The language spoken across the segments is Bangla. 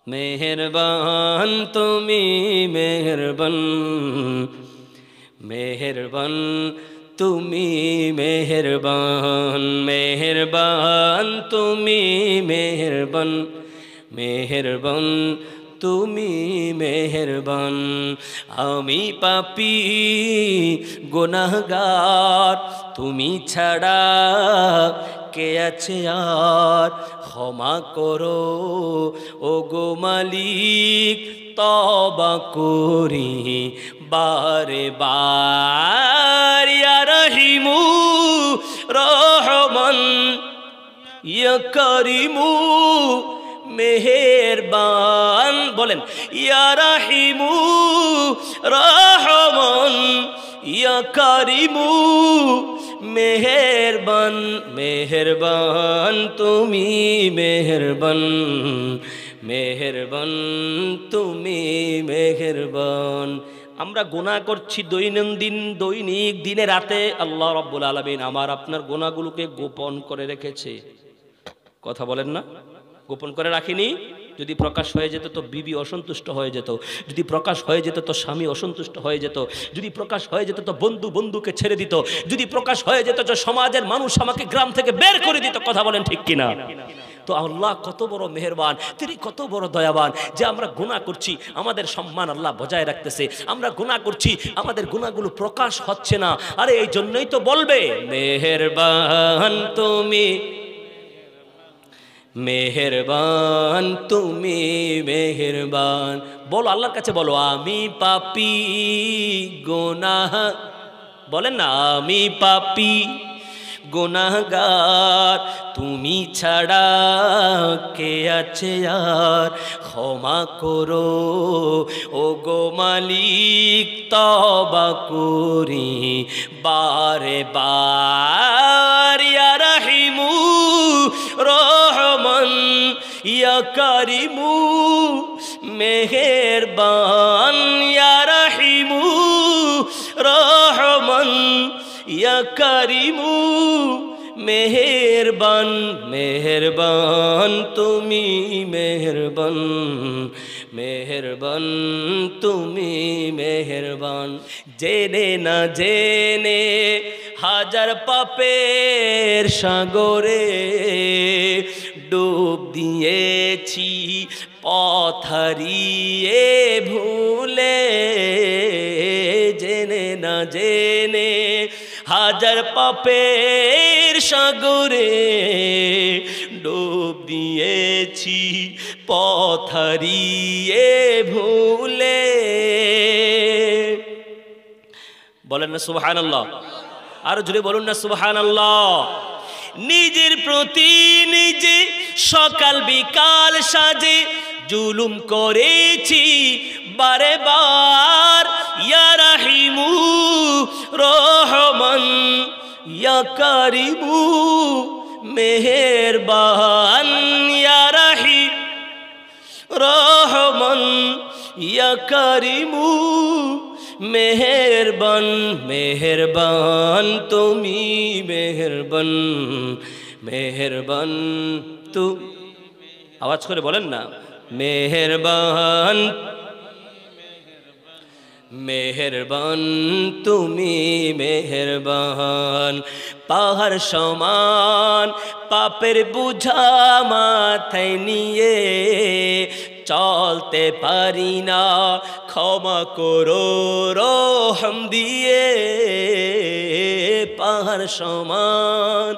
মেহেরবান তুমি মেহেরবান, মেহেরবান তুমি মেহেরবান, মেহেরবান তুমি মেহেরবান, মেহেরবান তুমি মেহেরবান। আমি পাপী গুনাহগার, তুমি ছাড়া কে আছে আর, ক্ষমা করো ও গো মালিক, তওবা করি বারে বার। ইয়া রহিমু রহমান, ইয়া করিমু মেহেরবান, বলেন ইয়া রহিমু রহমান, ইয়া করিমু মেহেরবান, মেহেরবান তুমি মেহেরবান, মেহেরবান তুমি মেহেরবান। আমরা গুনাহ করছি দৈনিক দিনে রাতে। আল্লাহ রাব্বুল আলামিন আমার আপনার গুনাহগুলোকে গোপন করে রেখেছে। কথা বলেন না, গোপন করে রাখিনি। যদি প্রকাশ হয়ে যেত তো বিবি অসন্তুষ্ট হয়ে যেত, যদি প্রকাশ হয়ে যেত তো স্বামী অসন্তুষ্ট হয়ে যেত, যদি প্রকাশ হয়ে যেত তো বন্ধু বন্ধুকে ছেড়ে দিত, যদি প্রকাশ হয়ে যেত তো সমাজের মানুষ আমাকে গ্রাম থেকে বের করে দিত। কথা বলেন ঠিক কিনা? তো আল্লাহ কত বড় মেহেরবান, তিনি কত বড় দয়াবান যে আমরা গুনাহ করছি, আমাদের সম্মান আল্লাহ বজায় রাখতেছে। আমরা গুনাহ করছি, আমাদের গুনাহগুলো প্রকাশ হচ্ছে না। আরে এই জন্যই তো বলবে মেহেরবান তুমি মেহেরবান, তুমি মেহেরবান। বলো আল্লাহর কাছে, বলো আমি পাপী গুনাহ, বলেন না আমি পাপী গুনাহগার, তুমি ছাড়া কে আছে আর, ক্ষমা করো ও গো মালিক, তওবা করি বারে বার। ইয়া রহিমু রহমান, ইয়া করিমু মেহেরবান, ইয়া রহিমু রহমান, ইয়া করিমু মেহেরবান, মেহেরবান তুমি মেহেরবান, মেহেরবান তুমি মেহেরবান। জেনে না জেনে হাজার পাপের সাগরে ডুব দিয়েছি, পথ হারিয়ে ভুলে। জেনে না জেনে হাজার পাপের সাগরে ডুব দিয়েছি, পথ হারিয়ে ভুলে। বলেন না সুবহানাল্লাহ, আরো জোরে বলুন না সুবহানাল্লাহ। নিজের প্রতি নিজে সকাল বিকাল সাজে জুলুম করেছি বারে বার। ইয়া রহিমু রহমান, ইয়া করিমু মেহেরবান, ইয়া রহিম রহমান, ইয়া করিমু মেহেরবান, মেহেরবান তুমি মেহেরবান, মেহেরবান তু, আওয়াজ করে বলেন না মেহেরবান, মেহেরবান তুমি মেহেরবান। পাহাড় সমান পাপের বোঝা মাথায় নিয়ে চলতে পারি না, ক্ষমা করো রহম দিয়ে। পাহাড় সমান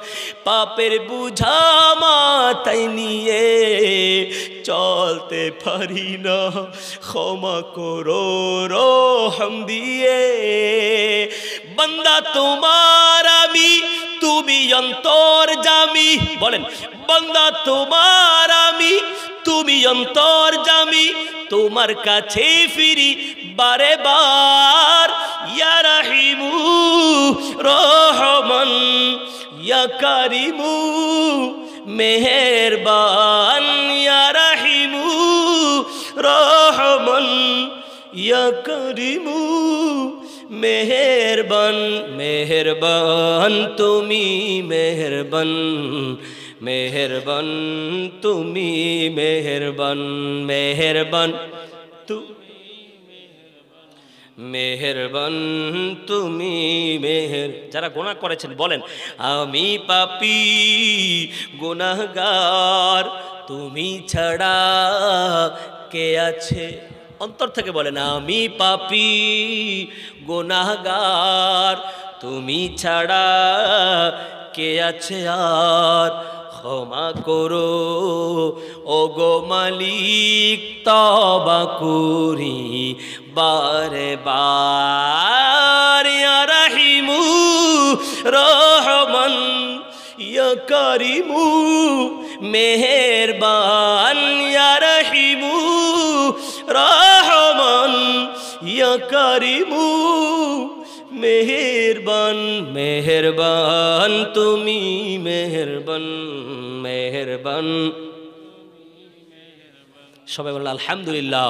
পাপের বোঝা মাথায় নিয়ে চলতে পারি না, ক্ষমা করো রহম দিয়ে। বান্দা তোমার আমি, তুমি অন্তর্যামী, বলেন বান্দা তোমার আমি, তুমি অন্তর্যামী, তোমার কাছে ফিরি বারে বার। ইয়া রহিমু রহমান, ইয়া করিমু মেহেরবান, ইয়া রহিমু রহমান, ইয়া করিমু মেহেরবান, মেহেরবান তুমি মেহেরবান, মেহেরবান তুমি মেহেরবান মেহেরবান তু মেহেরবান তুমি মেহের। যারা গুনাহ করেছেন বলেন আমি পাপী গুনাহগার, তুমি ছাড়া কে আছে। অন্তর থেকে বলেন আমি পাপী গুনাহগার, তুমি ছাড়া কে আছে আর। ক্ষমা করো ও গো মালিক, তওবা করি বারে বার। ইয়া রাহিমু রহমান ইয়া কারিমু মেহেরবান, ইয়া রাহিমু রহমান ইয়া কারিমু মেহেরবান। মেহেরবান তুমি মেহেরবান মেহেরবান। সবাই বলল আলহামদুলিল্লাহ।